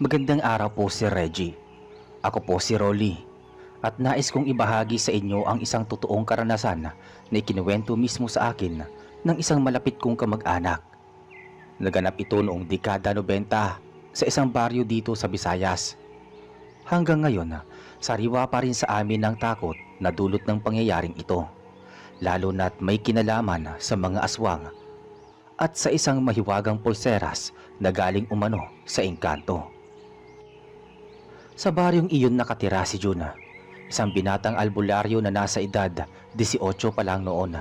Magandang araw po, Sir Reggie. Ako po si Rolly at nais kong ibahagi sa inyo ang isang totoong karanasan na ikinuwento mismo sa akin ng isang malapit kong kamag-anak. Naganap ito noong dekada 90 sa isang baryo dito sa Visayas. Hanggang ngayon, sariwa pa rin sa amin ang takot na dulot ng pangyayaring ito, lalo na't may kinalaman sa mga aswang at sa isang mahiwagang pulseras na galing umano sa engkanto. Sa baryong iyon nakatira si June, isang binatang albularyo na nasa edad 18 pa lang noon.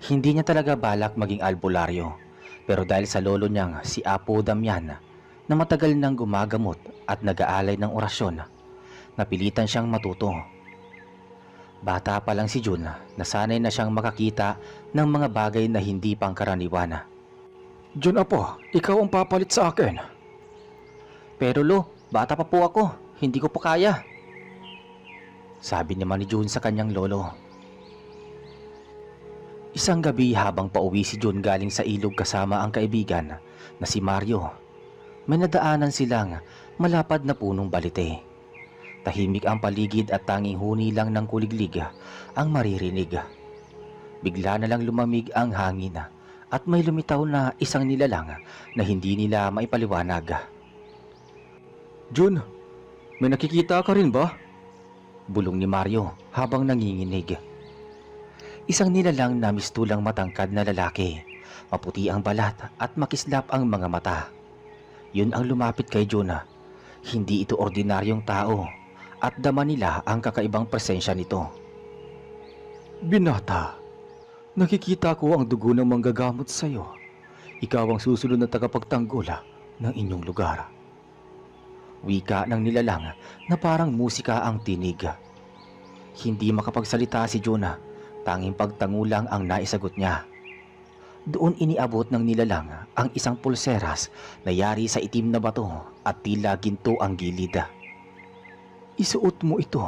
Hindi niya talaga balak maging albularyo, pero dahil sa lolo niyang si Apo Damian na matagal nang gumagamot at nag-aalay ng orasyon, napilitan siyang matuto. Bata pa lang si June, nasanay na siyang makakita ng mga bagay na hindi pangkaraniwan. Jun Apo, ikaw ang papalit sa akin. Pero lo, bata pa po ako, hindi ko pa kaya, sabi naman ni June sa kanyang lolo. Isang gabi habang pauwi si June galing sa ilog kasama ang kaibigan na si Mario, may nadaanan silang malapad na punong balite. Tahimik ang paligid at tanging huni lang ng kuliglig ang maririnig. Bigla na lang lumamig ang hangin at may lumitaw na isang nilalang na hindi nila maipaliwanag. Jun, may nakikita ka rin ba? Bulong ni Mario habang nanginginig. Isang nilalang na mistulang matangkad na lalaki, maputi ang balat at makislap ang mga mata. Yun ang lumapit kay June. Hindi ito ordinaryong tao at dama nila ang kakaibang presensya nito. Binata, nakikita ko ang dugo ng manggagamot sa'yo. Ikaw ang susunod na tagapagtanggol ng inyong lugar. Wika ng nilalang na parang musika ang tinig. Hindi makapagsalita si June, tanging pagtango lang ang naisagot niya. Doon iniabot ng nilalang ang isang pulseras na yari sa itim na bato at tila ginto ang gilid. Isuot mo ito.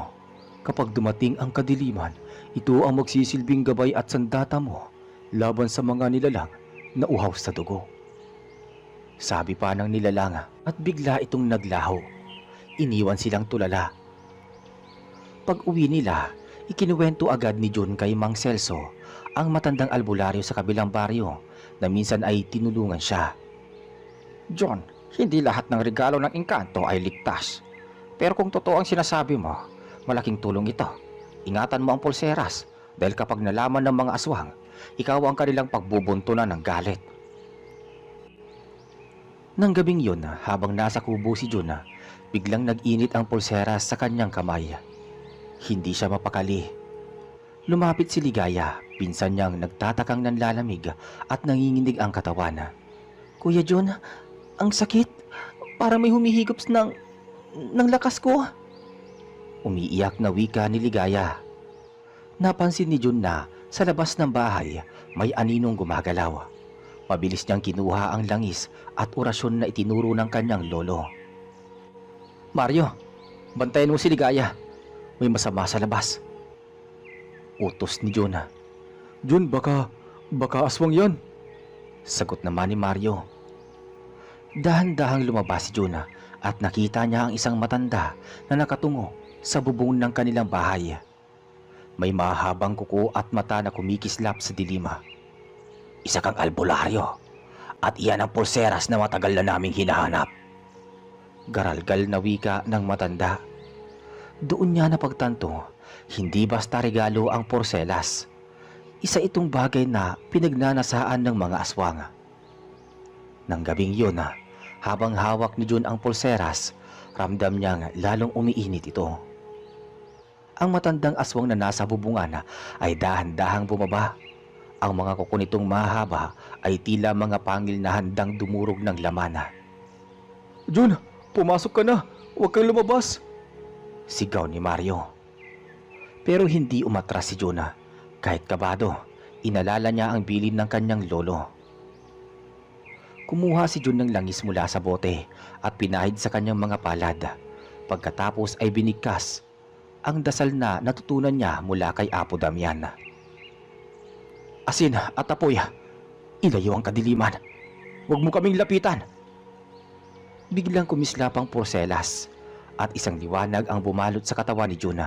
Kapag dumating ang kadiliman, ito ang magsisilbing gabay at sandata mo laban sa mga nilalang na uhaw sa dugo. Sabi pa ng nilalang at bigla itong naglaho. Iniwan silang tulala. Pag uwi nila, ikinuwento agad ni June kay Mang Celso, ang matandang albularyo sa kabilang baryo, na minsan ay tinulungan siya. John, hindi lahat ng regalo ng engkanto ay ligtas. Pero kung totoo ang sinasabi mo, malaking tulong ito. Ingatan mo ang pulseras dahil kapag nalaman ng mga aswang, ikaw ang kanilang pagbubuntunan ng galit. Nang gabing yun, habang nasa kubo si June, biglang nag-init ang pulseras sa kanyang kamay. Hindi siya mapakali. Lumapit si Ligaya, pinsan niyang nagtatakang nanlalamig at nanginginig ang katawan. Kuya John, ang sakit. Para may humihigop ng lakas ko. Umiiyak na wika ni Ligaya. Napansin ni June na sa labas ng bahay may aninong gumagalaw. Mabilis niyang kinuha ang langis at orasyon na itinuro ng kanyang lolo. Mario, bantayan mo si Ligaya. May masama sa labas. Utos ni June. Jun, baka aswang yan. Sagot naman ni Mario. Dahan-dahang lumabas si June at nakita niya ang isang matanda na nakatungo sa bubong ng kanilang bahay. May mahabang kuko at mata na kumikislap sa dilima. Isa kang albularyo at iyan ang pulseras na matagal na naming hinahanap. Garalgal na wika ng matanda. Doon niya napagtanto, hindi basta regalo ang porselas. Isa itong bagay na pinagnanasaan ng mga aswang. Nang gabing yun, habang hawak ni June ang pulseras, ramdam niyang lalong umiinit ito. Ang matandang aswang na nasa bubungan ay dahan-dahang bumaba. Ang mga kuko nitong mahaba ay tila mga pangil na handang dumurog ng laman. Jun, pumasok ka na. Huwag kang lumabas. Sigaw ni Mario. Pero hindi umatras si June. Kahit kabado, inalala niya ang bilin ng kanyang lolo. Kumuha si June ng langis mula sa bote at pinahid sa kanyang mga palad. Pagkatapos ay binigkas ang dasal na natutunan niya mula kay Apo Damian. Asin at apoy, ilayo ang kadiliman. Huwag mo kaming lapitan. Biglang kumislap ang porselas at isang liwanag ang bumalot sa katawan ni June.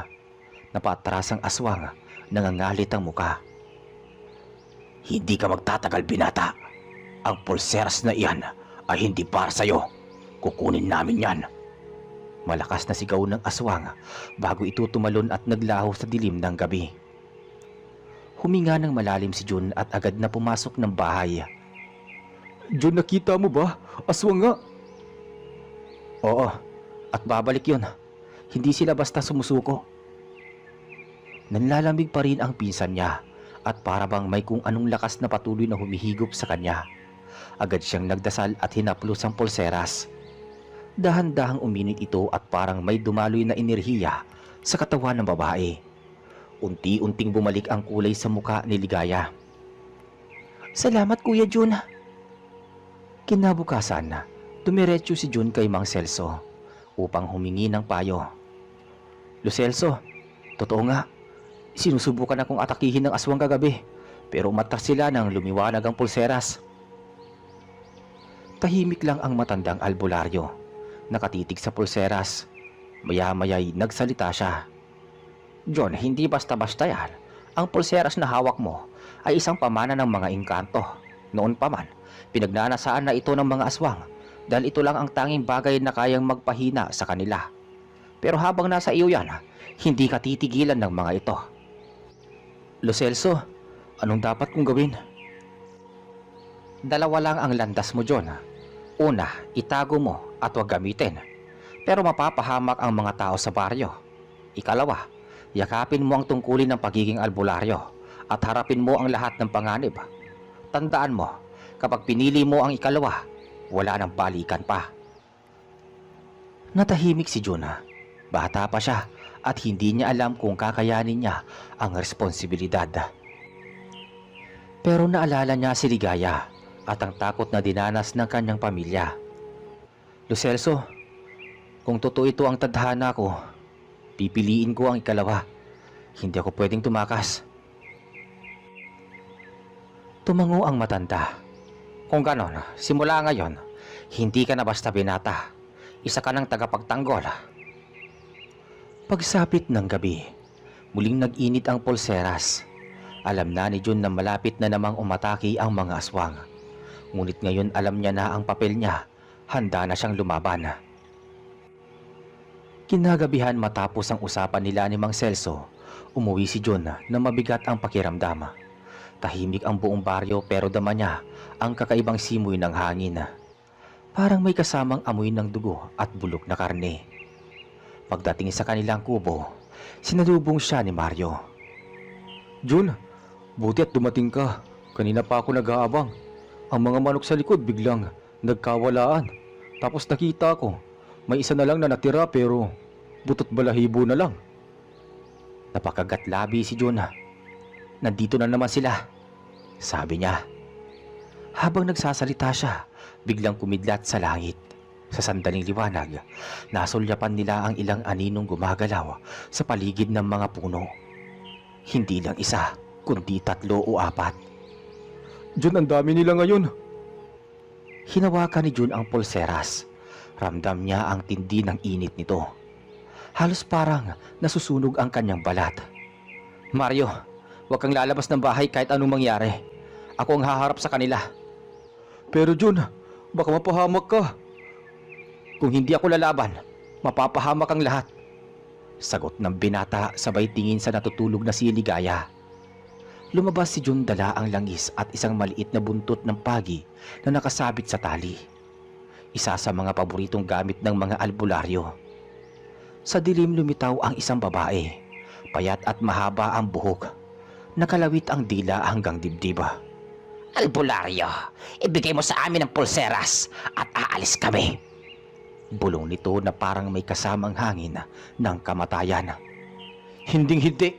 Napatras ang aswang, nangangalit ang muka. Hindi ka magtatagal, binata. Ang pulseras na iyan ay hindi para sa'yo. Kukunin namin yan. Malakas na sigaw ng aswang bago ito tumalon at naglaho sa dilim ng gabi. Huminga ng malalim si June at agad na pumasok ng bahay. Jun, nakita mo ba? Aswang nga. Oo, at babalik yun. Hindi sila basta sumusuko. Nanlalamig pa rin ang pinsan niya at para bang may kung anong lakas na patuloy na humihigop sa kanya. Agad siyang nagdasal at hinaplos ang pulseras. Dahan-dahang uminit ito at parang may dumaloy na enerhiya sa katawan ng babae. Unti-unting bumalik ang kulay sa muka ni Ligaya. Salamat, Kuya Jun. Kinabukasan, dumiretso si Jun kay Mang Celso upang humingi ng payo. Lucelso, totoo nga, sinusubukan akong atakihin ng aswang kagabi pero umatras sila nang lumiwanag ang pulseras. Tahimik lang ang matandang albularyo, nakatitig sa pulseras. Maya-maya'y nagsalita siya. John, hindi basta-basta yan. Ang pulseras na hawak mo ay isang pamana ng mga engkanto. Noon pa man, pinagnanasaan na ito ng mga aswang dahil ito lang ang tanging bagay na kayang magpahina sa kanila. Pero habang nasa iyo yan, hindi ka titigilan ng mga ito. Lucelso, anong dapat kong gawin? Dalawa lang ang landas mo, John. Una, itago mo at huwag gamitin. Pero mapapahamak ang mga tao sa baryo. Ikalawa, yakapin mo ang tungkulin ng pagiging albularyo at harapin mo ang lahat ng panganib. Tandaan mo, kapag pinili mo ang ikalawa, wala nang balikan pa. Natahimik si Juna. Bata pa siya at hindi niya alam kung kakayanin niya ang responsibilidad. Pero naalala niya si Ligaya at ang takot na dinanas ng kanyang pamilya. Lucelso, kung totoo ito ang tadhana ko, pipiliin ko ang ikalawa. Hindi ako pwedeng tumakas. Tumango ang matanda. Kung ganon, simula ngayon, hindi ka na basta binata. Isa ka ng tagapagtanggol. Pagsapit ng gabi, muling nag-init ang pulseras. Alam na ni Jun na malapit na namang umatake ang mga aswang. Ngunit ngayon alam niya na ang papel niya. Handa na siyang lumaban. Kinagabihan matapos ang usapan nila ni Mang Celso, umuwi si Jun na mabigat ang pakiramdam. Tahimik ang buong baryo pero dama niya ang kakaibang simoy ng hangin. Parang may kasamang amoy ng dugo at bulok na karne. Pagdating sa kanilang kubo, sinalubong siya ni Mario. Jun, buti at dumating ka. Kanina pa ako nag-aabang. Ang mga manok sa likod biglang nagkawalaan. Tapos nakita ko, may isa na lang na natira pero butot balahibo na lang. Napakagat labi si Jun. Nandito na naman sila, sabi niya. Habang nagsasalita siya, biglang kumidlat sa langit. Sa sandaling liwanag, nasulyapan nila ang ilang aninong gumagalaw sa paligid ng mga puno. Hindi lang isa, kundi 3 o 4. Jun, ang dami nila ngayon. Hinawakan ni Jun ang pulseras. Ramdam niya ang tindi ng init nito. Halos parang nasusunog ang kanyang balat. Mario, huwag kang lalabas ng bahay kahit anong mangyari. Ako ang haharap sa kanila. Pero Jun, baka mapahamak ka. Kung hindi ako lalaban, mapapahamak ang lahat. Sagot ng binata sabay tingin sa natutulog na si Ligaya. Lumabas si Jun dala ang langis at isang maliit na buntot ng pagi na nakasabit sa tali. Isa sa mga paboritong gamit ng mga albularyo. Sa dilim lumitaw ang isang babae. Payat at mahaba ang buhok. Nakalawit ang dila hanggang dibdib. Albularyo, ibigay mo sa amin ang pulseras at aalis kami. Bulong nito na parang may kasamang hangin ng kamatayan. Hinding-hindi.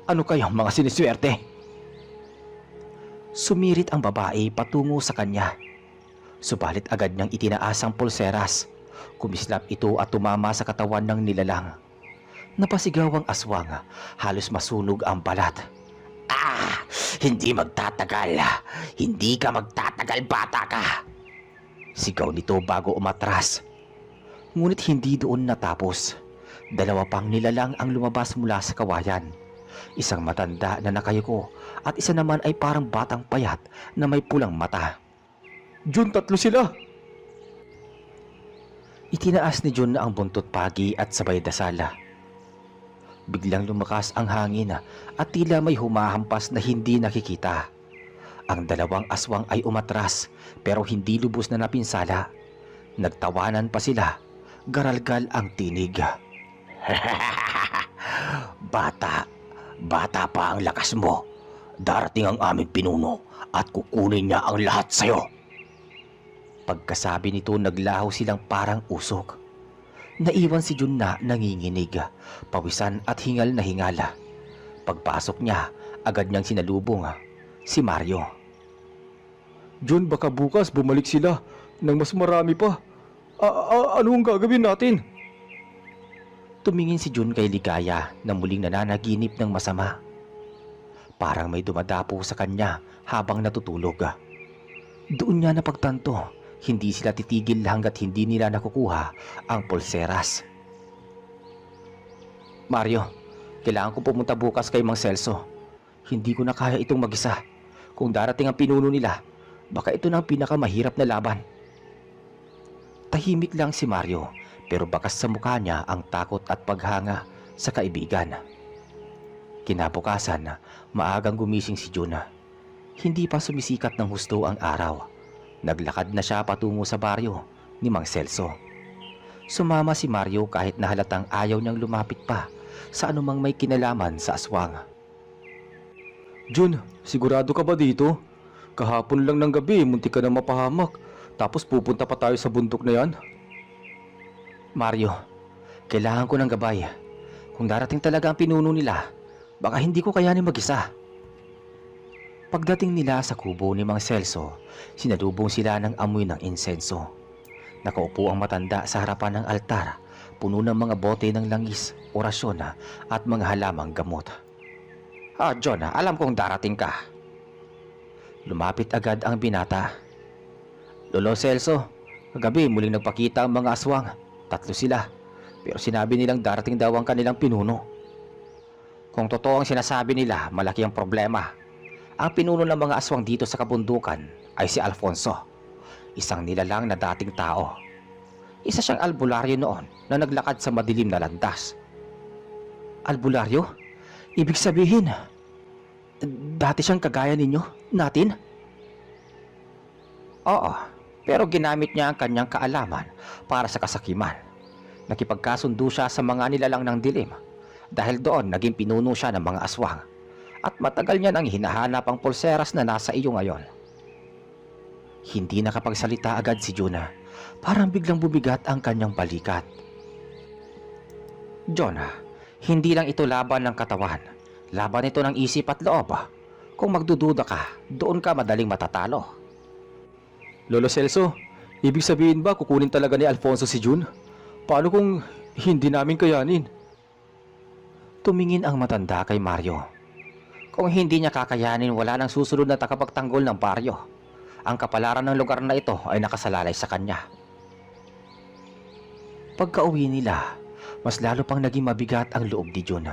Ano kayang mga siniswerte? Sumirit ang babae patungo sa kanya. Subalit agad niyang itinaas ang pulseras. Kumislap ito at tumama sa katawan ng nilalang. Napasigaw ang aswang, halos masunog ang balat. Ah! Hindi magtatagal! Hindi ka magtatagal, bata ka! Sigaw nito bago umatras. Ngunit hindi doon natapos. Dalawa pang nilalang ang lumabas mula sa kawayan. Isang matanda na nakayuko at isa naman ay parang batang payat na may pulang mata. Jun, 3 sila! Itinaas ni Jun ang buntot pagi at sabay dasala. Biglang lumakas ang hangin at tila may humahampas na hindi nakikita. Ang dalawang aswang ay umatras pero hindi lubos na napinsala. Nagtawanan pa sila. Garalgal ang tinig. Bata pa ang lakas mo. Darating ang aming pinuno at kukunin niya ang lahat sa'yo. Pagkasabi nito, naglaho silang parang usok. Naiwan si Jun na nanginginig, pawisan at hingal na hingala. Pagpasok niya, agad niyang sinalubong si Mario. Jun, baka bukas bumalik sila nang mas marami pa. Ano ang gagawin natin? Tumingin si Jun kay Ligaya na muling nananaginip ng masama. Parang may dumadapo sa kanya habang natutulog. Doon niya napagtanto, hindi sila titigil hanggat hindi nila nakukuha ang pulseras. Mario, kailangan ko pumunta bukas kay Mang Celso. Hindi ko na kaya itong mag-isa. Kung darating ang pinuno nila, baka ito na ang pinakamahirap na laban. Tahimik lang si Mario, pero bakas sa mukha niya ang takot at paghanga sa kaibigan. Kinabukasan, maagang gumising si Jun. Hindi pa sumisikat ng husto ang araw. Naglakad na siya patungo sa baryo ni Mang Celso. Sumama si Mario kahit na halatang ayaw niyang lumapit pa sa anumang may kinalaman sa aswang. Jun, sigurado ka ba dito? Kahapon lang ng gabi, muntik ka na mapahamak. Tapos pupunta pa tayo sa bundok na yan? Mario, kailangan ko ng gabay. Kung darating talaga ang pinuno nila, baka hindi ko kayanin mag-isa. Pagdating nila sa kubo ni Mang Celso, sinalubong sila ng amoy ng insenso. Nakaupo ang matanda sa harapan ng altar, puno ng mga bote ng langis, orasyon at mga halamang gamot. John, alam kong darating ka. Lumapit agad ang binata. Lolo Celso, kagabi muling nagpakita ang mga aswang. 3 sila, pero sinabi nilang darating daw ang kanilang pinuno. Kung totoo ang sinasabi nila, malaki ang problema. Ang pinuno ng mga aswang dito sa kabundukan ay si Alfonso, isang nilalang na dating tao. Isa siyang albularyo noon na naglakad sa madilim na landas. Albularyo? Ibig sabihin, dati siyang kagaya ninyo, natin? Oo, pero ginamit niya ang kanyang kaalaman para sa kasakiman. Nakipagkasundo siya sa mga nilalang ng dilim. Dahil doon, naging pinuno siya ng mga aswang. At matagal niya nang hinahanap ang pulseras na nasa iyo ngayon. Hindi nakapagsalita agad si Juna. Parang biglang bumigat ang kanyang balikat. Jonah, hindi lang ito laban ng katawan. Laban ito ng isip at loob. Kung magdududa ka, doon ka madaling matatalo. Lolo Celso, ibig sabihin ba kukunin talaga ni Alfonso si Jun? Paano kung hindi namin kayanin? Tumingin ang matanda kay Mario. Kung hindi niya kakayanin, wala nang susunod na takapagtanggol ng baryo. Ang kapalaran ng lugar na ito ay nakasalalay sa kanya. Pagka-uwi nila, mas lalo pang naging mabigat ang loob ni Jun.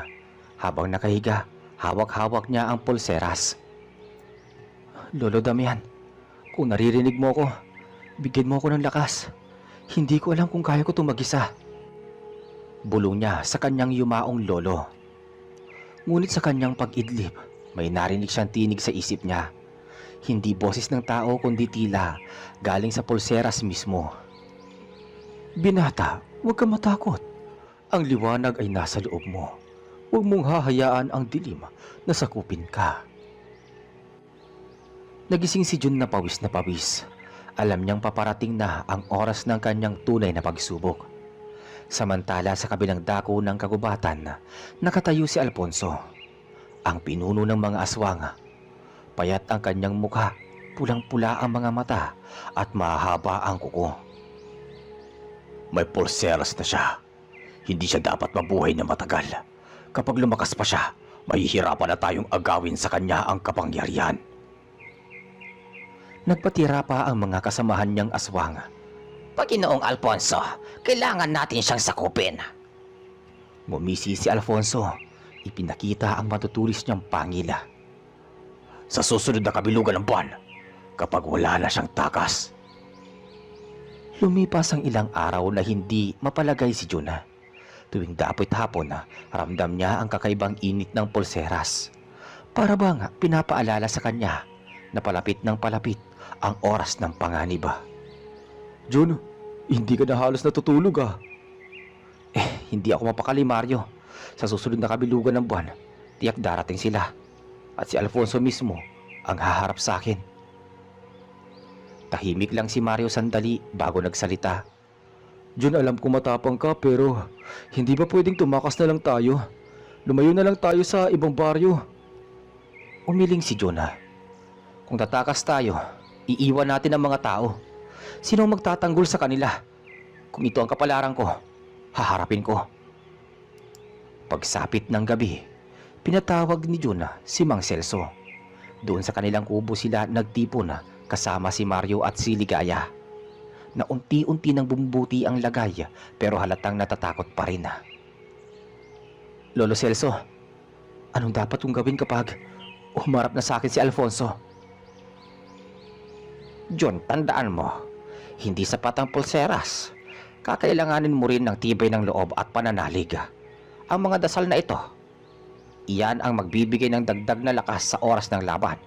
Habang nakahiga, hawak-hawak niya ang pulseras. Lolo Damian, kung naririnig mo ko, bigyan mo ko ng lakas. Hindi ko alam kung kaya ko itong mag-isa. Bulong niya sa kanyang yumaong lolo. Ngunit sa kanyang pag-idlip, may narinig siyang tinig sa isip niya. Hindi boses ng tao kundi tila galing sa pulseras mismo. Binata, huwag kang matakot. Ang liwanag ay nasa loob mo. Huwag mong hahayaan ang dilim na sakupin ka. Nagising si Jun na pawis na pawis. Alam niyang paparating na ang oras ng kanyang tunay na pagsubok. Samantala sa kabilang dako ng kagubatan, nakatayo si Alfonso, ang pinuno ng mga aswang. Payat ang kanyang mukha, pulang-pula ang mga mata at mahaba ang kuko. May pulseras na siya. Hindi siya dapat mabuhay na matagal. Kapag lumakas pa siya, mahihirapan na tayong agawin sa kanya ang kapangyarihan. Nagpatira pa ang mga kasamahan niyang aswang. Paginoong Alfonso, kailangan natin siyang sakupin. Ngumisi si Alfonso. Ipinakita ang matutulis niyang pangila. Sa susunod na kabilugan ng buwan, kapag wala na siyang takas. Lumipas ang ilang araw na hindi mapalagay si Juna. Tuwing dapit hapon ramdam niya ang kakaibang init ng pulseras. Para bang pinapaalala sa kanya na palapit ng palapit ang oras ng panganib. Jun, hindi ka na halos natutulog ah. Hindi ako mapakali, Mario. Sa susunod na kabilugan ng buwan, tiyak darating sila. At si Alfonso mismo ang haharap sa akin. Tahimik lang si Mario sandali bago nagsalita. Jun, alam ko matapang ka pero hindi ba pwedeng tumakas na lang tayo? Lumayo na lang tayo sa ibang baryo. Umiling si Jonah. Kung tatakas tayo, iiwan natin ang mga tao. Sino ang magtatanggol sa kanila? Kung ito ang kapalaran ko, haharapin ko. Pagsapit ng gabi, pinatawag ni Jonah si Mang Celso. Doon sa kanilang kubo sila nagtipon kasama si Mario at si Ligaya. Na unti-unti nang bumubuti ang lagay pero halatang natatakot pa rin. Lolo Celso, anong dapat kong gawin kapag humarap na sa akin si Alfonso? John, tandaan mo, hindi sapat ang pulseras. Kakailanganin mo rin ng tibay ng loob at pananalig. Ang mga dasal na ito, iyan ang magbibigay ng dagdag na lakas sa oras ng laban.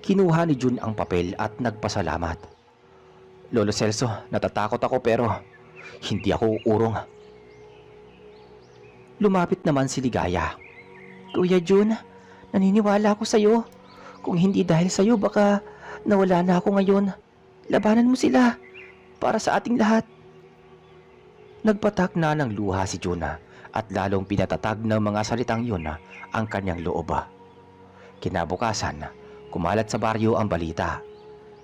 Kinuha ni Jun ang papel at nagpasalamat. Lolo Celso, natatakot ako pero hindi ako uurong. Lumapit naman si Ligaya. Kuya Jun, naniniwala ako sa'yo. Kung hindi dahil sa'yo, baka nawala na ako ngayon. Labanan mo sila para sa ating lahat. Nagpatak na ng luha si Juna at lalong pinatatag ng mga salitang yun ang kanyang loob. Kinabukasan, kumalat sa baryo ang balita.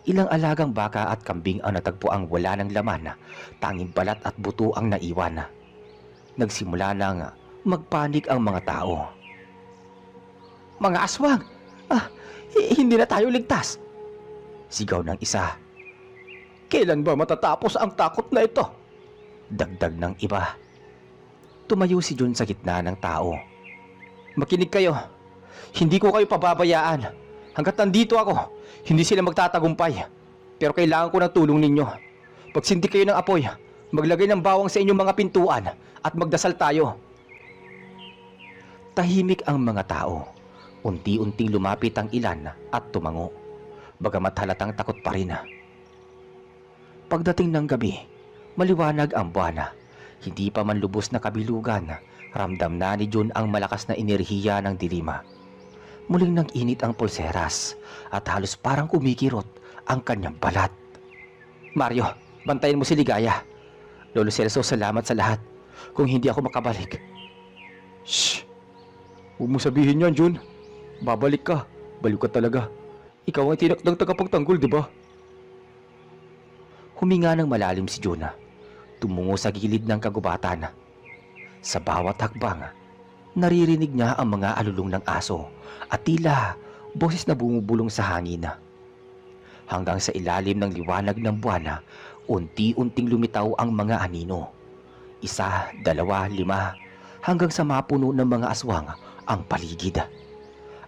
Ilang alagang baka at kambing ang natagpo ang wala ng laman, tanging balat at buto ang naiwan. Nagsimula nang magpanik ang mga tao. Mga aswang! Hindi na tayo ligtas! Sigaw ng isa. Kailan ba matatapos ang takot na ito? Dagdag ng iba. Tumayo si Jun sa gitna ng tao. Makinig kayo. Hindi ko kayo pababayaan. Hanggat nandito ako, hindi sila magtatagumpay. Pero kailangan ko ng tulong ninyo. Pagsinti kayo ng apoy, maglagay ng bawang sa inyong mga pintuan at magdasal tayo. Tahimik ang mga tao. Unti-unting lumapit ang ilan at tumango. Bagamat halatang takot pa rin. Pagdating ng gabi, maliwanag ang buwan. Hindi pa man lubos na kabilugan, ramdam na ni Jun ang malakas na enerhiya ng dilima. Muling nag-init ang pulseras at halos parang kumikirot ang kanyang balat. Mario, bantayan mo si Ligaya. Lolo Celso, salamat sa lahat. Kung hindi ako makabalik. Shh! Huwag mo sabihin yan, Jun. Babalik ka. Baliw ka talaga. Ikaw ang tinakdang tagapagtanggol, di ba? Huminga ng malalim si Jonah. Tumungo sa gilid ng kagubatan. Sa bawat hakbang, naririnig niya ang mga alulong ng aso at tila boses na bumubulong sa hangin. Hanggang sa ilalim ng liwanag ng buwan, unti-unting lumitaw ang mga anino. 1, 2, 5, hanggang sa mapuno ng mga aswang ang paligid.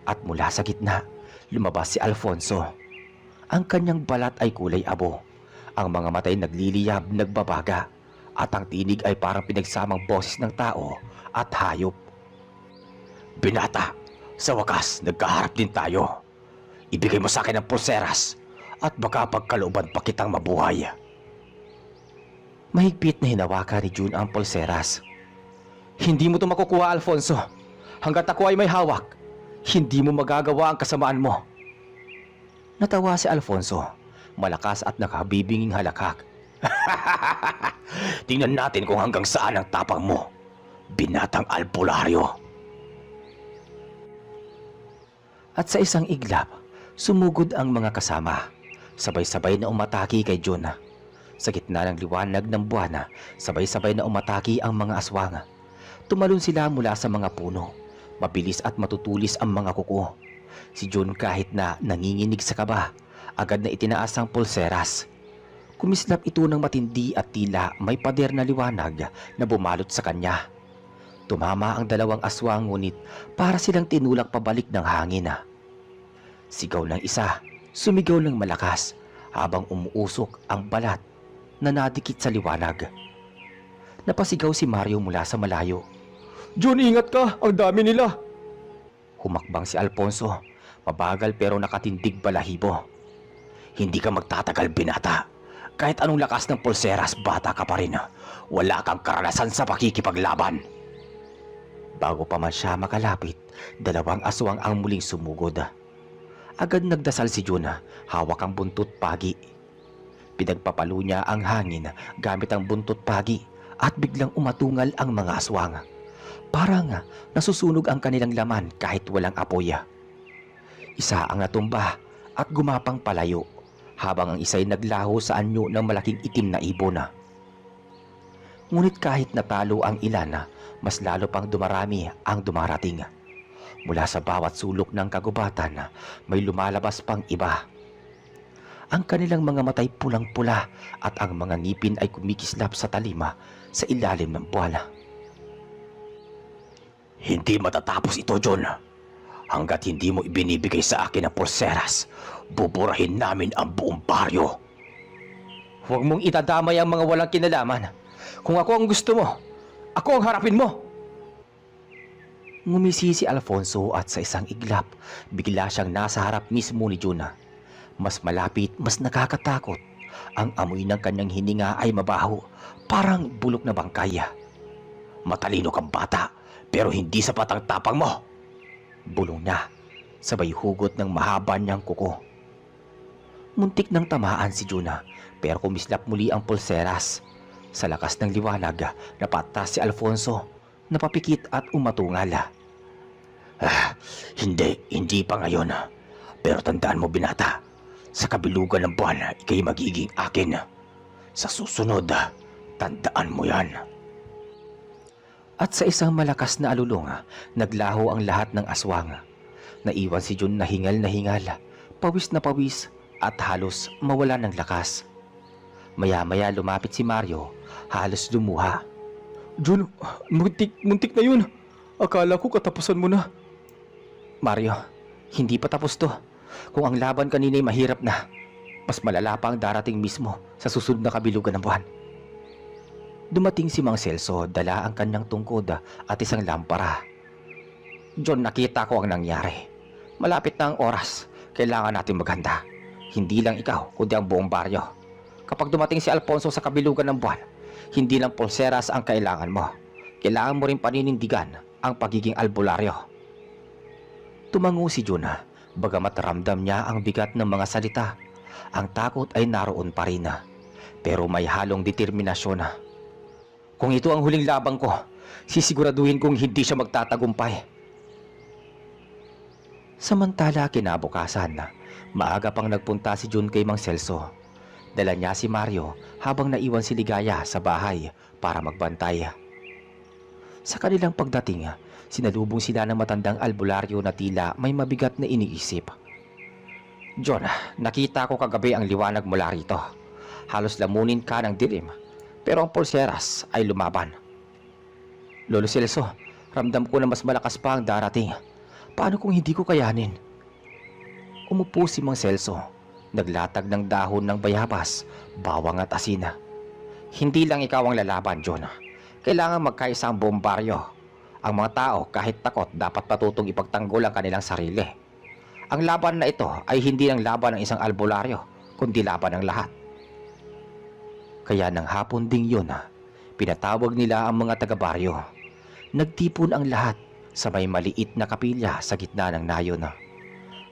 At mula sa gitna, lumabas si Alfonso. Ang kanyang balat ay kulay abo. Ang mga matay nagliliyab, nagbabaga, at ang tinig ay parang pinagsamang boses ng tao at hayop. Binata, sa wakas, nagkaharap din tayo. Ibigay mo sa akin ang pulseras at baka pagkalooban pa kitang mabuhay. Mahigpit na hinawakan ni Jun ang pulseras. Hindi mo ito makukuha, Alfonso. Hanggat ako ay may hawak, hindi mo magagawa ang kasamaan mo. Natawa si Alfonso, malakas at nakabibinging halakak. Tingnan natin kung hanggang saan ang tapang mo, binatang albularyo. At sa isang iglap, sumugod ang mga kasama. Sabay-sabay na umataki kay Jun. Sa gitna ng liwanag ng buwan, sabay-sabay na umataki ang mga aswang. Tumalon sila mula sa mga puno. Mabilis at matutulis ang mga kuko. Si Jun kahit na nanginginig sa kaba, agad na itinaas ang pulseras. Kumislap ito ng matindi at tila may pader na liwanag na bumalot sa kanya. Tumama ang dalawang aswang ngunit para silang tinulak pabalik ng hangin. Sigaw ng isa, sumigaw ng malakas habang umuusok ang balat na nadikit sa liwanag. Napasigaw si Mario mula sa malayo. Jun, ingat ka! Ang dami nila! Humakbang si Alfonso, mabagal pero nakatindig balahibo. Hindi ka magtatagal, binata. Kahit anong lakas ng pulseras, bata ka pa rin. Wala kang karanasan sa pakikipaglaban. Bago pa man siya makalapit, dalawang aswang ang muling sumugod. Agad nagdasal si Jun, hawak ang buntot pagi. Pinagpapalo niya ang hangin gamit ang buntot pagi at biglang umatungal ang mga aswang. Parang nasusunog ang kanilang laman kahit walang apoy. Isa ang natumba at gumapang palayo, habang ang isa'y naglaho sa anyo ng malaking itim na ibon. Ngunit kahit natalo ang ilan, mas lalo pang dumarami ang dumarating. Mula sa bawat sulok ng kagubatan, may lumalabas pang iba. Ang kanilang mga matay pulang-pula at ang mga ngipin ay kumikislap sa talima sa ilalim ng buwan. Hindi matatapos ito, John. Hanggat hindi mo ibinibigay sa akin ang pulseras, buburahin namin ang buong baryo. Huwag mong itadamay ang mga walang kinalaman. Kung ako ang gusto mo, ako ang harapin mo. Ngumisi si Alfonso at sa isang iglap, bigla siyang nasa harap mismo ni Juna. Mas malapit, mas nakakatakot. Ang amoy ng kanyang hininga ay mabaho, parang bulok na bangkay. Matalino kang bata, pero hindi sapat ang tapang mo. Bulong niya, sabay hugot ng mahaba niyang kuko. Muntik nang tamaan si Juna, pero kumislap muli ang pulseras. Sa lakas ng liwanag, napatas si Alfonso, napapikit at umatungal. Hindi pa ngayon. Pero tandaan mo, binata, sa kabilugan ng buwan, ikay magiging akin. Sa susunod, tandaan mo yan. At sa isang malakas na alulong, naglaho ang lahat ng aswang. Naiwan si Jun na hingal, pawis na pawis at halos mawala ng lakas. Maya-maya lumapit si Mario, halos lumuha. Jun, muntik na yun. Akala ko katapusan mo na. Mario, hindi pa tapos to. Kung ang laban kanina ay mahirap na, mas malala pa ang darating mismo sa susunod na kabilugan ng buwan. Dumating si Mang Celso, dala ang kanyang tungkod at isang lampara. John, nakita ko ang nangyari. Malapit na ang oras. Kailangan natin maghanda. Hindi lang ikaw, kundi ang buong baryo. Kapag dumating si Alfonso sa kabilugan ng buwan, hindi lang pulseras ang kailangan mo. Kailangan mo rin paninindigan ang pagiging albularyo. Tumango si John, bagamat ramdam niya ang bigat ng mga salita. Ang takot ay naroon pa rin, pero may halong determinasyon. Kung ito ang huling labang ko, sisiguraduhin kong hindi siya magtatagumpay. Samantala kinabukasan, maaga pang nagpunta si Jun kay Mang Celso. Dala niya si Mario habang naiwan si Ligaya sa bahay para magbantay. Sa kanilang pagdating, sinalubong sila ng matandang albularyo na tila may mabigat na iniisip. John, nakita ko kagabi ang liwanag mula rito. Halos lamunin ka ng dilim. Pero ang pulseras ay lumaban. Lolo Celso, ramdam ko na mas malakas pa ang darating. Paano kung hindi ko kayanin? Umupo si Mang Celso, naglatag ng dahon ng bayabas, bawang at asina. Hindi lang ikaw ang lalaban, John. Kailangan magkaisa ang buong baryo. Ang mga tao, kahit takot, dapat patutong ipagtanggol ang kanilang sarili. Ang laban na ito ay hindi lang laban ng isang albularyo, kundi laban ng lahat. Kaya nang hapon ding yun, pinatawag nila ang mga taga-baryo. Nagtipon ang lahat sa may maliit na kapilya sa gitna ng nayon.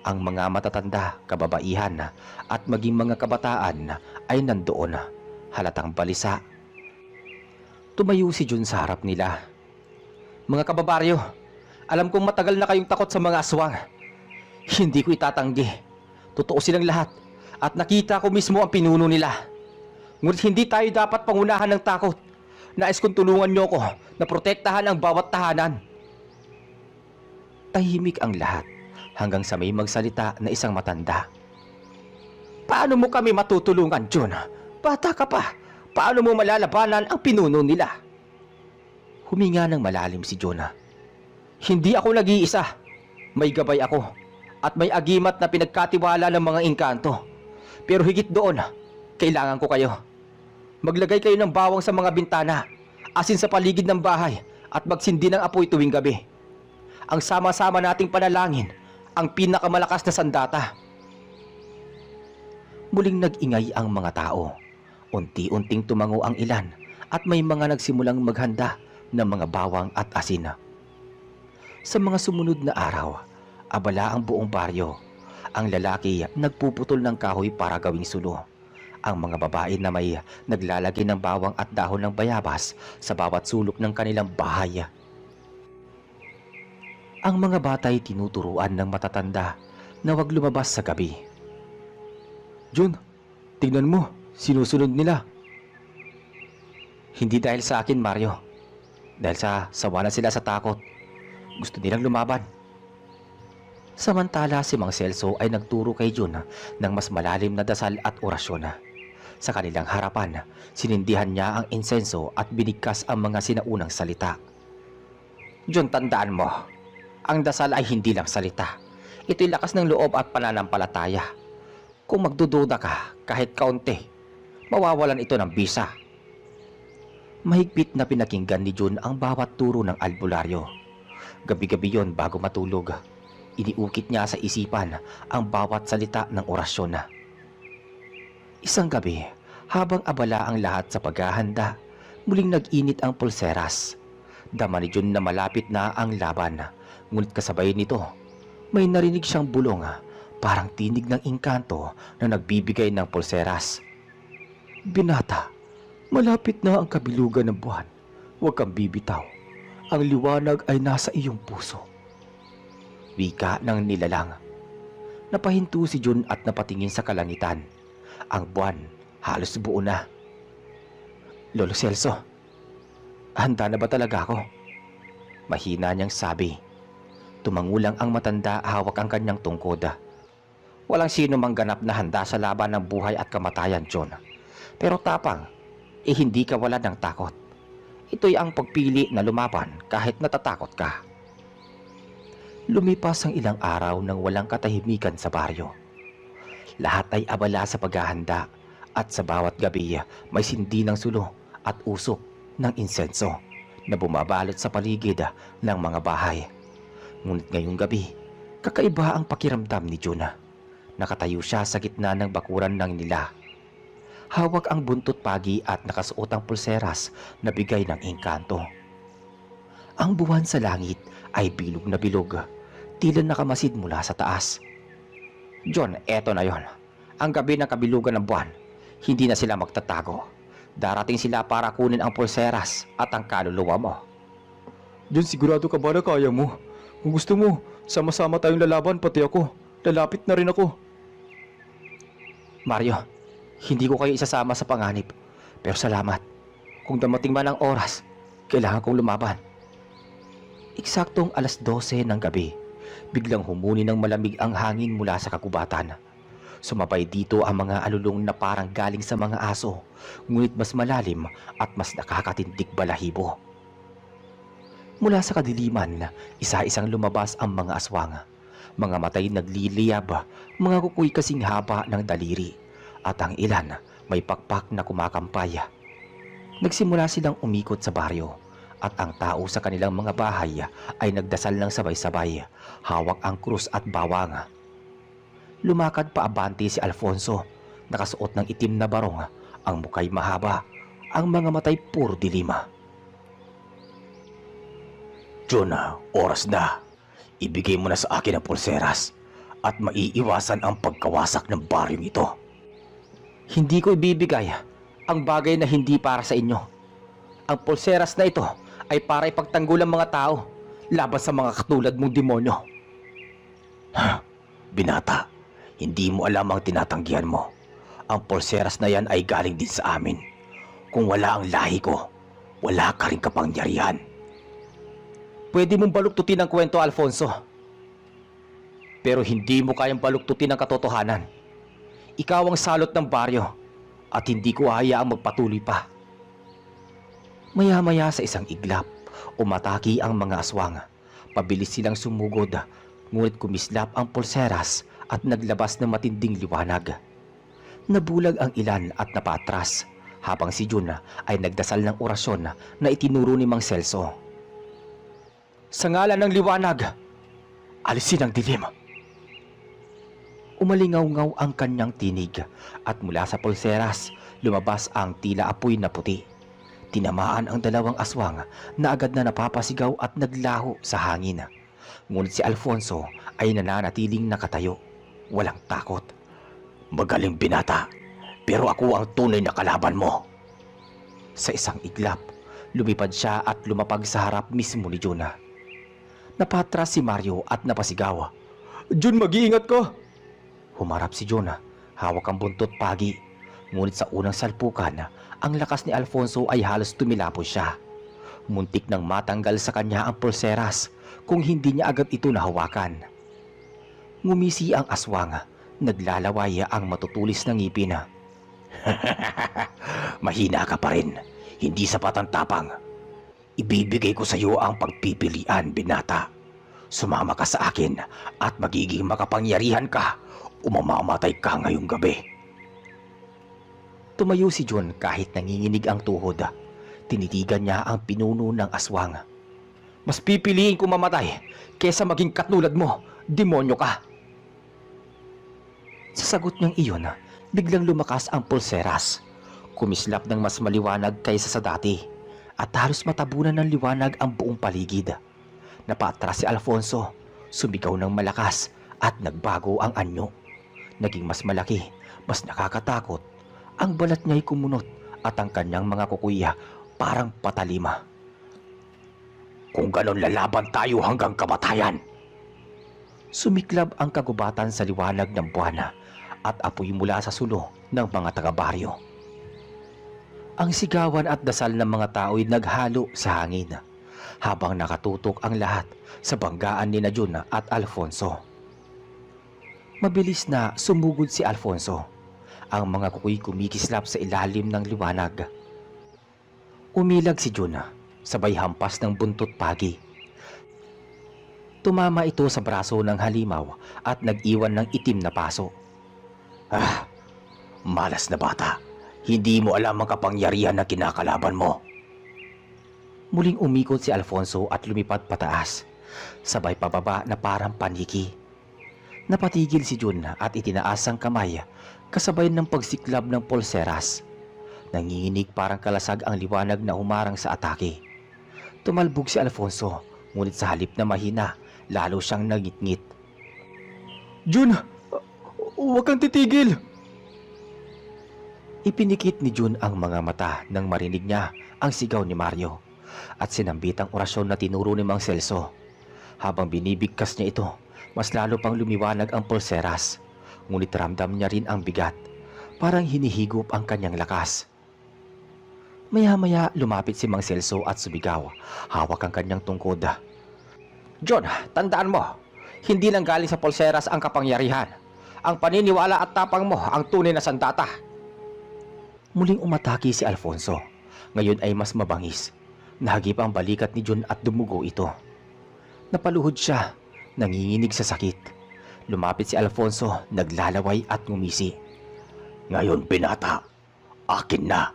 Ang mga matatanda, kababaihan at maging mga kabataan ay nandoon, halatang balisa. Tumayo si Jun sa harap nila. Mga kababaryo, alam kong matagal na kayong takot sa mga aswang. Hindi ko itatanggi. Totoo silang lahat at nakita ko mismo ang pinuno nila. Ngunit hindi tayo dapat pangunahan ng takot. Nais kong tulungan niyo ko na protektahan ang bawat tahanan. Tahimik ang lahat hanggang sa may magsalita na isang matanda. Paano mo kami matutulungan, John? Bata ka pa. Paano mo malalabanan ang pinuno nila? Huminga ng malalim si Jonah. Hindi ako nag-iisa. May gabay ako. At may agimat na pinagkatiwala ng mga engkanto. Pero higit doon, kailangan ko kayo. Maglagay kayo ng bawang sa mga bintana, asin sa paligid ng bahay, at magsindi ng apoy tuwing gabi. Ang sama-sama nating panalangin, ang pinakamalakas na sandata. Muling nag-ingay ang mga tao. Unti-unting tumango ang ilan at may mga nagsimulang maghanda ng mga bawang at asin. Sa mga sumunod na araw, abala ang buong baryo. Ang lalaki nagpuputol ng kahoy para gawing sulo. Ang mga babae na may naglalagay ng bawang at dahon ng bayabas sa bawat sulok ng kanilang bahay. Ang mga batay tinuturuan ng matatanda na huwag lumabas sa gabi. Jun, tignan mo, sinusunod nila. Hindi dahil sa akin, Mario. Dahil sa sawa na sila sa takot. Gusto nilang lumaban. Samantala si Mang Celso ay nagturo kay Jun ng mas malalim na dasal at orasyon. Sa kanilang harapan, sinindihan niya ang insenso at binigkas ang mga sinaunang salita. Jun, tandaan mo, ang dasal ay hindi lang salita. Ito'y lakas ng loob at pananampalataya. Kung magdududa ka kahit kaunti, mawawalan ito ng bisa. Mahigpit na pinakinggan ni Jun ang bawat turo ng albularyo. Gabi-gabi yon bago matulog. Iniukit niya sa isipan ang bawat salita ng orasyon. Isang gabi, habang abala ang lahat sa paghahanda, muling nag-init ang pulseras. Dama ni Jun na malapit na ang laban, ngunit kasabay nito, may narinig siyang bulong, parang tinig ng engkanto na nagbibigay ng pulseras. Binata, malapit na ang kabilugan ng buwan. Huwag kang bibitaw. Ang liwanag ay nasa iyong puso. Wika ng nilalang. Napahinto si Jun at napatingin sa kalangitan. Ang buwan halos buo na. Lolo Celso, handa na ba talaga ako? Mahina niyang sabi. Tumangulang ang matanda, hawak ang kanyang tungkod. Walang sino mang ganap na handa sa laban ng buhay at kamatayan, John. Pero tapang, hindi ka wala ng takot. Ito'y ang pagpili na lumaban kahit natatakot ka. Lumipas ang ilang araw nang walang katahimikan sa baryo. Lahat ay abala sa paghahanda at sa bawat gabi may sindi ng sulo at usok ng insenso na bumabalot sa paligid ng mga bahay. Ngunit ngayong gabi, kakaiba ang pakiramdam ni Juna. Nakatayo siya sa gitna ng bakuran ng nila. Hawak ang buntot pagi at nakasuot ang pulseras na bigay ng engkanto. Ang buwan sa langit ay bilog na bilog, tila nakamasid mula sa taas. John, eto na yon. Ang gabi ng kabilugan ng buwan, hindi na sila magtatago. Darating sila para kunin ang pulseras at ang kaluluwa mo. Jun, sigurado ka ba na kaya mo? Kung gusto mo, sama-sama tayong lalaban, pati ako. Lalapit na rin ako. Mario, hindi ko kayo isasama sa panganib. Pero salamat. Kung damating man ang oras, kailangan kong lumaban. Eksaktong 12:00 ng gabi, biglang humuni ng malamig ang hangin mula sa kagubatan. Sumabay dito ang mga alulong na parang galing sa mga aso, ngunit mas malalim at mas nakakatindig balahibo. Mula sa kadiliman, isa-isang lumabas ang mga aswang. Mga matay nagliliyab, mga kukoy kasing haba ng daliri, at ang ilan may pakpak na kumakampay. Nagsimula silang umikot sa baryo, at ang tao sa kanilang mga bahay ay nagdasal ng sabay-sabay, hawak ang krus at bawang. Lumakad pa abante si Alfonso, nakasuot ng itim na barong, ang mukay mahaba, ang mga matay puro dilima. Jonah, oras na. Ibigay mo na sa akin ang pulseras at maiiwasan ang pagkawasak ng baryong ito. Hindi ko ibibigay ang bagay na hindi para sa inyo. Ang pulseras na ito ay para ipagtanggol ang mga tao laban sa mga katulad mong demonyo. Binata, hindi mo alam ang tinatanggihan mo. Ang pulseras na yan ay galing din sa amin. Kung wala ang lahi ko, wala ka rin kapangyarihan. Pwede mong baluktutin ang kwento, Alfonso. Pero hindi mo kayang baluktutin ang katotohanan. Ikaw ang salot ng baryo at hindi ko hayaang magpatuloy pa. Maya-maya sa isang iglap, umataki ang mga aswang. Pabilis silang sumugod, ngunit kumislap ang pulseras at naglabas ng matinding liwanag. Nabulag ang ilan at napatras, habang si Jun ay nagdasal ng orasyon na itinuro ni Mang Celso. Sa ngalan ng liwanag, alisin ang dilim. Umalingaw-ngaw ang kanyang tinig at mula sa pulseras lumabas ang tila apoy na puti. Tinamaan ang dalawang aswang na agad na napapasigaw at naglaho sa hangin. Ngunit si Alfonso ay nananatiling nakatayo, walang takot. Magaling binata, pero ako ang tunay na kalaban mo. Sa isang iglap, lumipad siya at lumapag sa harap mismo ni Jun. Napatras si Mario at napasigaw. Jun, mag-iingat ka! Humarap si Jun, hawak ang buntot pagi. Ngunit sa unang salpukan, ang lakas ni Alfonso ay halos tumilapos siya. Muntik nang matanggal sa kanya ang pulseras kung hindi niya agad ito nahawakan. Ngumisi ang aswang, naglalaway ang matutulis na ngipin. Mahina ka pa rin, hindi sapat ang tapang. Ibibigay ko sa iyo ang pagpipilian, binata. Sumama ka sa akin at magiging makapangyarihan ka o mamamatay ka ngayong gabi. Tumayo si Jun kahit nanginginig ang tuhod. Tinitigan niya ang pinuno ng aswang. Mas pipiliin ko mamatay kesa maging katulad mo, demonyo ka. Sa sagot niyang iyon, biglang lumakas ang pulseras. Kumislap ng mas maliwanag kaysa sa dati at halos matabunan ng liwanag ang buong paligid. Napatras si Alfonso, sumigaw ng malakas at nagbago ang anyo. Naging mas malaki, mas nakakatakot. Ang balat niya'y kumunot at ang kanyang mga kukuya parang patalima. Kung ganon lalaban tayo hanggang kamatayan. Sumiklab ang kagubatan sa liwanag ng buwan at apoy mula sa sulo ng mga taga-baryo. Ang sigawan at dasal ng mga tao'y naghalo sa hangin habang nakatutok ang lahat sa banggaan ni Jun at Alfonso. Mabilis na sumugod si Alfonso. Ang mga kukoy kumikislap sa ilalim ng liwanag. Umilag si Jun, sabay hampas ng buntot pagi. Tumama ito sa braso ng halimaw at nag-iwan ng itim na paso. Malas na bata. Hindi mo alam ang kapangyarihan na kinakalaban mo. Muling umikot si Alfonso at lumipad pataas, sabay pababa na parang paniki. Napatigil si Jun at itinaas ang kamay kasabay ng pagsiklab ng pulseras. Nanginginig parang kalasag ang liwanag na humarang sa atake. Tumalbog si Alfonso, ngunit sa halip na mahina, lalo siyang nangitngit. Jun! Huwag kang titigil! Ipinikit ni Jun ang mga mata nang marinig niya ang sigaw ni Mario at sinambit ang orasyon na tinuro ni Mang Celso. Habang binibigkas niya ito, mas lalo pang lumiwanag ang pulseras. Ngunit ramdam niya rin ang bigat, parang hinihigop ang kanyang lakas. Maya-maya lumapit si Mang Celso at sumigaw, hawak ang kanyang tungkod. John, tandaan mo, hindi lang galing sa pulseras ang kapangyarihan. Ang paniniwala at tapang mo ang tunay na sandata. Muling umatake si Alfonso. Ngayon ay mas mabangis. Nahagip ang balikat ni Jun at dumugo ito. Napaluhod siya, nanginginig sa sakit. Lumapit si Alfonso, naglalaway at ngumisi. Ngayon, binata, akin na.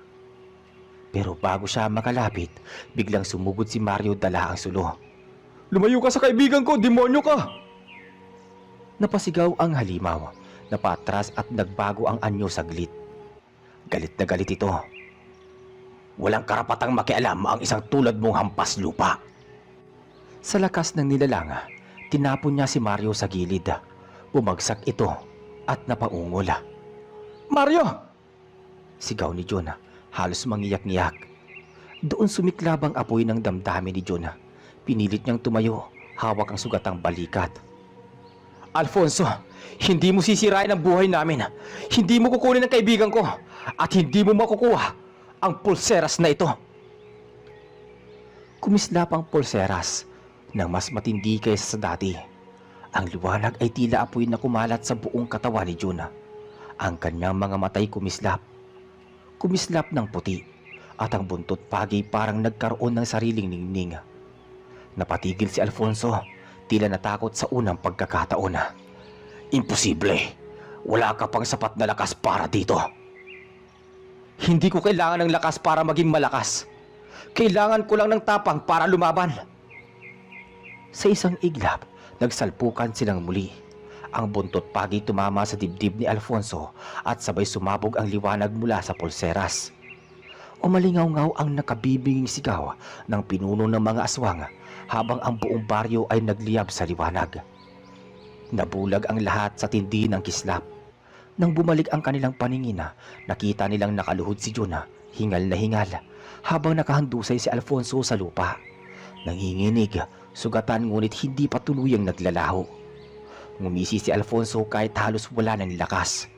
Pero bago siya makalapit, biglang sumugod si Mario dala ang sulo. Lumayo ka sa kaibigan ko, demonyo ka! Napasigaw ang halimaw, napatras at nagbago ang anyo saglit. Galit na galit ito. Walang karapatang makialam ang isang tulad mong hampas lupa. Sa lakas ng nilalang, tinapon niya si Mario sa gilid. Bumagsak ito at napaungol. Mario! Sigaw ni Jun, halos mangiyak-ngiyak. Doon sumiklab ang apoy ng damdamin ni Jun. Pinilit niyang tumayo, hawak ang sugatang balikat. Alfonso, hindi mo sisirain ang buhay namin. Hindi mo kukunin ang kaibigan ko at hindi mo makukuha ang pulseras na ito. Kumislap ang pulseras nang mas matindi kaysa sa dati. Ang liwanag ay tila apoy na kumalat sa buong katawan ni Jun. Ang kanyang mga matay kumislap. kumislap ng puti at ang buntot pagi parang nagkaroon ng sariling ningning. Napatigil si Alfonso, tila natakot sa unang pagkakataon. Imposible! Wala ka pang sapat na lakas para dito. Hindi ko kailangan ng lakas para maging malakas. Kailangan ko lang ng tapang para lumaban. Sa isang iglap, nagsalpukan silang muli. Ang buntot pagi tumama sa dibdib ni Alfonso at sabay sumabog ang liwanag mula sa pulseras. Umalingaw-ngaw ang nakabibinging sigaw ng pinuno ng mga aswang habang ang buong baryo ay nagliyab sa liwanag. Nabulag ang lahat sa tindi ng kislap. Nang bumalik ang kanilang paningin, nakita nilang nakaluhod si Jun, hingal na hingal, habang nakahandusay si Alfonso sa lupa. Nanginginig, sugatan ngunit hindi pa tuluyang naglalaho. Ngumisi si Alfonso kahit halos wala ng lakas.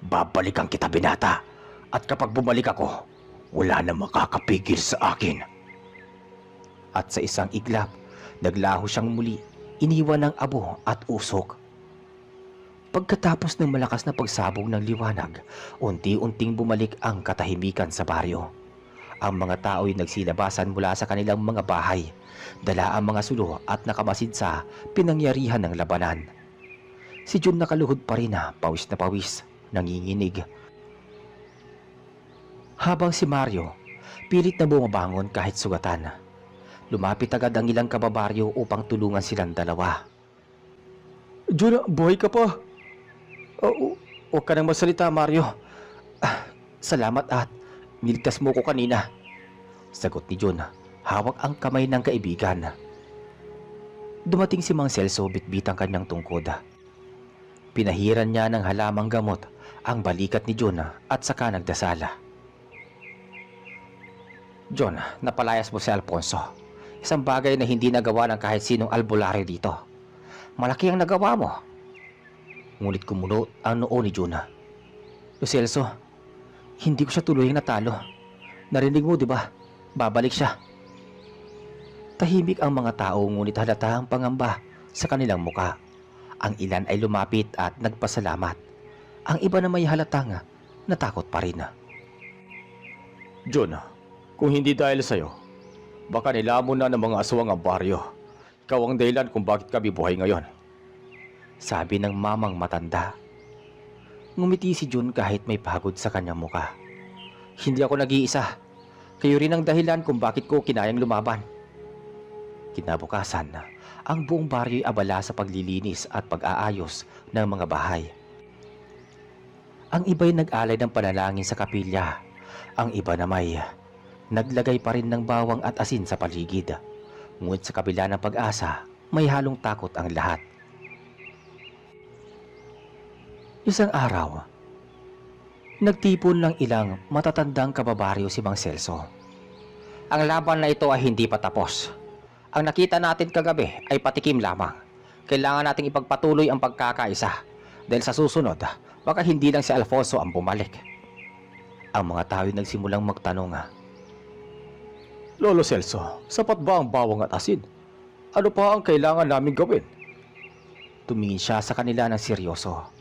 Babalikan kita, binata, at kapag bumalik ako, wala na makakapigil sa akin. At sa isang iglap, naglaho siyang muli, iniwan ng abo at usok. Pagkatapos ng malakas na pagsabog ng liwanag, unti-unting bumalik ang katahimikan sa baryo. Ang mga tao'y nagsilabasan mula sa kanilang mga bahay, dala ang mga sulo at nakamasid sa pinangyarihan ng labanan. Si Jun nakaluhod pa rin, pawis na pawis, nanginginig. Habang si Mario, pilit na bumabangon kahit sugatan. Lumapit agad ang ilang kababaryo upang tulungan silang dalawa. Jun, buhay ka pa. Huwag ka nang masalita, Mario. Salamat at niligtas mo ko kanina. Sagot ni Jun, hawak ang kamay ng kaibigan. Dumating si Mang Celso bitbit ang kanyang tungkod. Pinahiran niya ng halamang gamot ang balikat ni Jun at saka nagdasala. John, napalayas mo si Alfonso. Isang bagay na hindi nagawa ng kahit sinong albularyo dito. Malaki ang nagawa mo. Ngunit kumulo ang noo ni Juna. Celso, hindi ko siya tuluyang natalo. Narinig mo, di ba? Babalik siya. Tahimik ang mga tao ngunit halata ang pangamba sa kanilang muka. Ang ilan ay lumapit at nagpasalamat. Ang iba na may halatang natakot pa rin. Jun, kung hindi dahil sa'yo, baka nilamon na ng mga aswang ang baryo. Ikaw ang dahilan kung bakit kami buhay ngayon. Sabi ng mamang matanda. Ngumiti si Jun kahit may pagod sa kanyang muka. Hindi ako nag-iisa. Kayo rin ang dahilan kung bakit ko kinayang lumaban. Kinabukasan, ang buong baryo'y abala sa paglilinis at pag-aayos ng mga bahay. Ang iba'y nag-alay ng panalangin sa kapilya. Ang iba na may naglagay pa rin ng bawang at asin sa paligid. Ngunit sa kabila ng pag-asa, may halong takot ang lahat. Isang araw, nagtipon ng ilang matatandang kababaryo si Mang Celso. Ang laban na ito ay hindi pa tapos. Ang nakita natin kagabi ay patikim lamang. Kailangan nating ipagpatuloy ang pagkakaisa dahil sa susunod, baka hindi lang si Alfonso ang bumalik. Ang mga tao nagsimulang magtanong. Lolo Celso, sapat ba ang bawang at asin? Ano pa ang kailangan namin gawin? Tumingin siya sa kanila ng seryoso.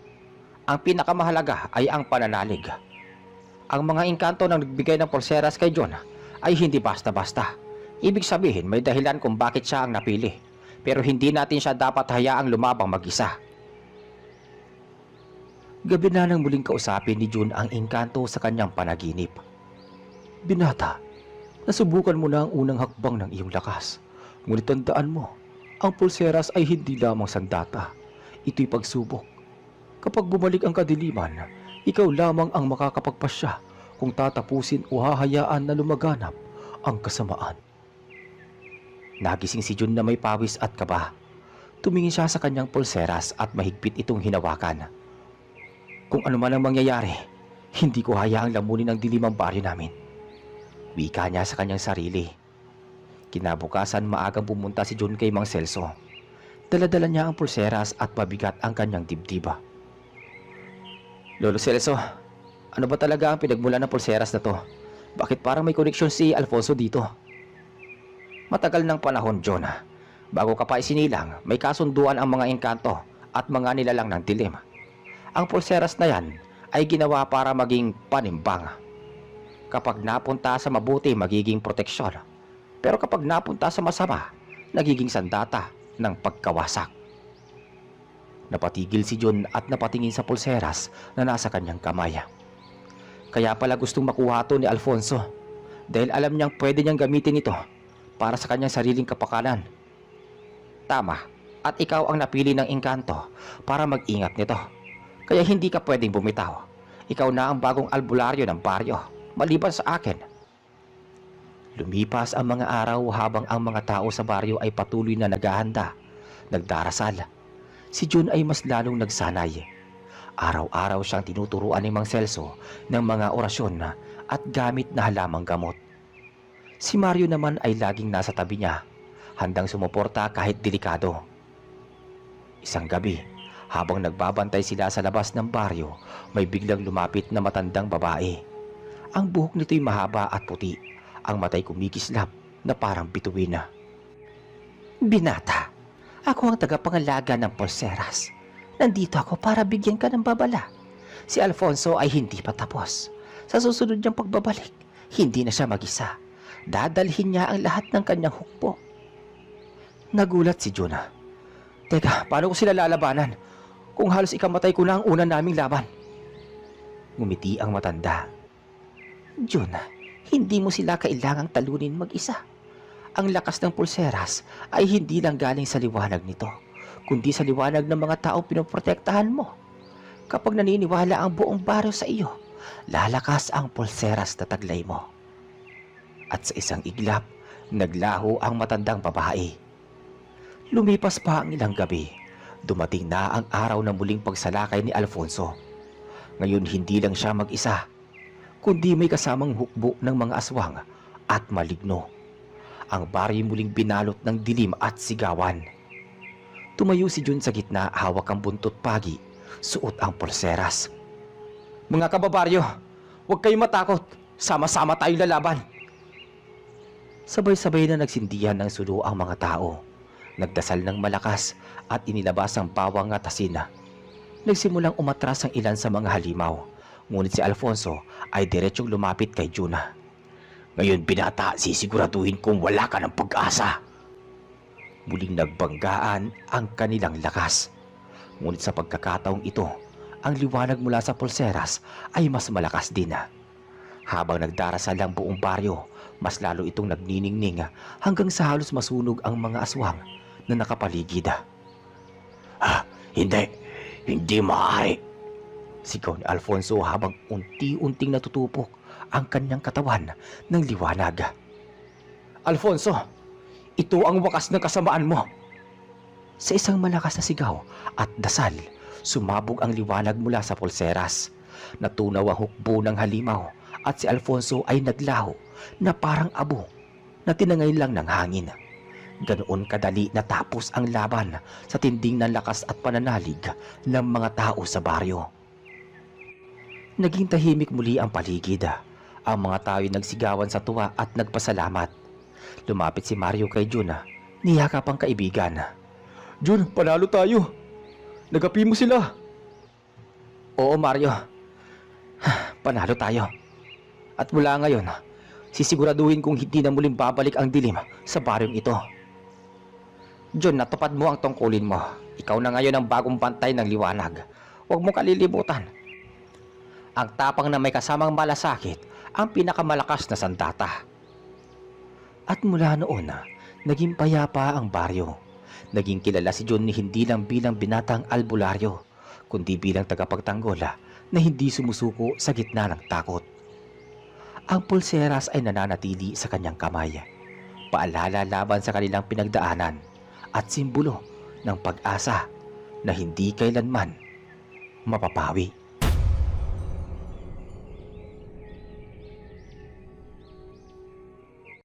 Ang pinakamahalaga ay ang pananalig. Ang mga engkanto na nagbigay ng pulseras kay John ay hindi basta-basta. Ibig sabihin may dahilan kung bakit siya ang napili. Pero hindi natin siya dapat hayaang lumabang mag-isa. Gabi na nang muling kausapin ni Jun ang engkanto sa kanyang panaginip. Binata, nasubukan mo na ang unang hakbang ng iyong lakas. Ngunit tandaan mo, ang pulseras ay hindi lamang sandata. Ito'y pagsubok. Kapag bumalik ang kadiliman, ikaw lamang ang makakapagpasya kung tatapusin o hahayaan na lumaganap ang kasamaan. Nagising si Jun na may pawis at kaba. Tumingin siya sa kanyang pulseras at mahigpit itong hinawakan. Kung ano man ang mangyayari, hindi ko hayaang lamunin ang dilim ang baryo namin. Wika niya sa kanyang sarili. Kinabukasan maagang pumunta si Jun kay Mang Celso. Daladala niya ang pulseras at mabigat ang kanyang dibdib. Lolo Celso, ano ba talaga ang pinagmula ng pulseras na to? Bakit parang may koneksyon si Alfonso dito? Matagal ng panahon, John. Bago ka pa isinilang, may kasunduan ang mga engkanto at mga nilalang ng dilim. Ang pulseras na yan ay ginawa para maging panimbang. Kapag napunta sa mabuti, magiging proteksyon. Pero kapag napunta sa masama, nagiging sandata ng pagkawasak. Napatigil si Jun at napatingin sa pulseras na nasa kanyang kamay. Kaya pala gustong makuha to ni Alfonso dahil alam niyang pwede niyang gamitin ito para sa kanyang sariling kapakanan. Tama, at ikaw ang napili ng engkanto para mag-ingat nito. Kaya hindi ka pwedeng bumitaw. Ikaw na ang bagong albularyo ng baryo, maliban sa akin. Lumipas ang mga araw habang ang mga tao sa baryo ay patuloy na naghahanda, nagdarasal. Si Jun ay mas lalong nagsanay. Araw-araw siyang tinuturuan ni Mang Celso ng mga orasyon at gamit na halamang gamot. Si Mario naman ay laging nasa tabi niya, handang sumuporta kahit delikado. Isang gabi, habang nagbabantay sila sa labas ng baryo, may biglang lumapit na matandang babae. Ang buhok nito'y mahaba at puti, ang matay kumikislap na parang bituin na. Binata, ako ang tagapangalaga ng pulseras. Nandito ako para bigyan ka ng babala. Si Alfonso ay hindi pa tapos. Sa susunod niyang pagbabalik, hindi na siya mag-isa. Dadalhin niya ang lahat ng kanyang hukbo. Nagulat si Juna. Teka, paano ko sila lalabanan? Kung halos ikamatay ko na ang una naming laban. Ngumiti ang matanda. Juna, hindi mo sila kailangang talunin mag-isa. Ang lakas ng pulseras ay hindi lang galing sa liwanag nito, kundi sa liwanag ng mga tao pinoprotektahan mo. Kapag naniniwala ang buong baryo sa iyo, lalakas ang pulseras na taglay mo. At sa isang iglap, naglaho ang matandang babae. Lumipas pa ang ilang gabi, dumating na ang araw na muling pagsalakay ni Alfonso. Ngayon hindi lang siya mag-isa, kundi may kasamang hukbo ng mga aswang at maligno. Ang baryo muling binalot ng dilim at sigawan. Tumayo si Jun sa gitna, hawak ang buntot pagi, suot ang pulseras. Mga kababaryo, huwag kayong matakot. Sama-sama tayong lalaban. Sabay-sabay na nagsindihan ng sulo ang mga tao. Nagdasal ng malakas at inilabas ang bawang at asin. Nagsimulang umatras ang ilan sa mga halimaw. Ngunit si Alfonso ay diretsyong lumapit kay Juna. Ngayon binata, sisiguraduhin kong wala ka ng pag-asa. Muling nagbanggaan ang kanilang lakas. Ngunit sa pagkakataong ito, ang liwanag mula sa pulseras ay mas malakas din. Habang nagdarasal ang buong baryo, mas lalo itong nagniningning hanggang sa halos masunog ang mga aswang na nakapaligid. Hindi maaari. Sigaw ni Alfonso habang unti-unting natutupok ang kanyang katawan ng liwanag. Alfonso, ito ang wakas ng kasamaan mo. Sa isang malakas na sigaw at dasal, sumabog ang liwanag mula sa pulseras. Natunaw ang hukbo ng halimaw at si Alfonso ay naglaho na parang abo na tinangay lang ng hangin. Ganoon kadali natapos ang laban sa tinding ng lakas at pananalig ng mga tao sa baryo. Naging tahimik muli ang paligid. Ang mga tao ay nagsigawan sa tuwa at nagpasalamat. Lumapit si Mario kay Jun, niyakap ang kaibigan. Jun, panalo tayo. Nagapi mo sila. Oo, Mario. Panalo tayo. At mula ngayon, sisiguraduhin kong hindi na muling babalik ang dilim sa baryong ito. Jun, natupad mo ang tungkulin mo. Ikaw na ngayon ang bagong bantay ng liwanag. Huwag mo kalilimutan. Ang tapang na may kasamang malasakit ang pinakamalakas na sandata. At mula noon, naging payapa ang baryo. Naging kilala si Jun hindi lang bilang binatang albularyo, kundi bilang tagapagtanggol na hindi sumusuko sa gitna ng takot. Ang pulseras ay nananatili sa kanyang kamay, paalala laban sa kanilang pinagdaanan at simbolo ng pag-asa na hindi kailanman mapapawi.